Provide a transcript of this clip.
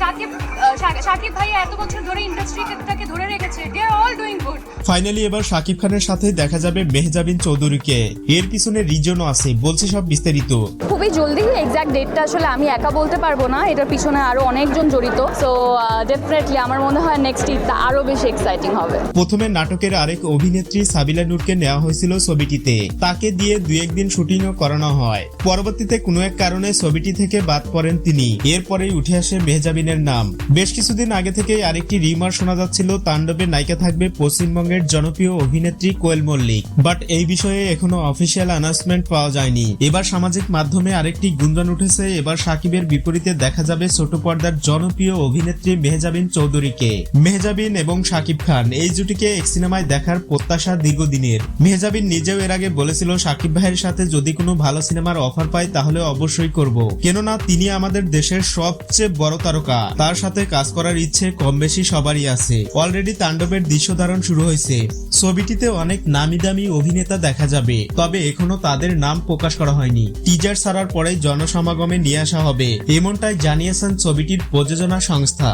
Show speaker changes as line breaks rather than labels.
শাকিব ভাই এত বছর ধরে ইন্ডাস্ট্রিটাকে ধরে রেখেছে, দে আর অল ডুইং গুড।
ফাইনালি এবার শাকিব খানের সাথে দেখা যাবে মেহজাবিন চৌধুরীকে। এর পিছনে রিজনও আছে, বলছে সব বিস্তারিত।
খুবই জলদি, এক্সাক্ট ডেটটা আসলে আমি একা বলতে পারবো না, এটার পিছনে আরো অনেকজন জড়িত। সো ডেফিনেটলি আমার মনে হয় নেক্সট ঈদটা আরো বেশি এক্সাইটিং হবে।
প্রথমে নাটকের আরেক অভিনেত্রী সাবিলা নূরকে নেওয়া হয়েছিল ছবিটিতে, তাকে দিয়ে 2-1 দিন শুটিংও করানো হয়। পরবর্তীতে কোনো এক কারণে ছবিটি থেকে বাদ পড়েন তিনি। এরপরেই উঠে আসে মেহজাবিনের নাম। বেশ কিছুদিন আগে থেকে আরেকটি রিমার শোনা যাচ্ছিল, তাণ্ডবে নায়িকা থাকবে পশ্চিমবঙ্গের জনপ্রিয় অভিনেত্রী কোয়েল মল্লিক। বাট এই বিষয়ে এখনো অফিসিয়াল অ্যানাউন্সমেন্ট পাওয়া যায়নি। এবার সামাজিক মাধ্যমে আরেকটি গুঞ্জন উঠেছে, এবার শাকিবের বিপরীতে দেখা যাবে ছোট পর্দার জনপ্রিয় অভিনেত্রী মেহজাবিন চৌধুরীকে। মেহজাবিন এবং শাকিব খান এই জুটিকে এক সিনেমায় দেখার প্রত্যাশা দীর্ঘদিনের। মেহজাবিন নিজেও এর আগে বলেছিল, শাকিব ভাইয়ের সাথে যদি কোনো ভালো সিনেমার অফার পাই তাহলে অবশ্যই করব, কেননা তিনি আমাদের দেশের সবচেয়ে বড় তারকা। তার সাথে কাজ করার ইচ্ছে কম বেশি সবারই আছে। অলরেডি তাণ্ডবের দৃশ্য ধারণ শুরু হয়েছে। ছবিটিতে অনেক নামি দামি অভিনেতা দেখা যাবে, তবে এখনো তাদের নাম প্রকাশ করা হয়নি। টিজার ছাড়ার পরেই জনসমাগমে নিয়ে আসা হবে, এমনটাই জানিয়েছেন ছবিটির প্রযোজনা সংস্থা।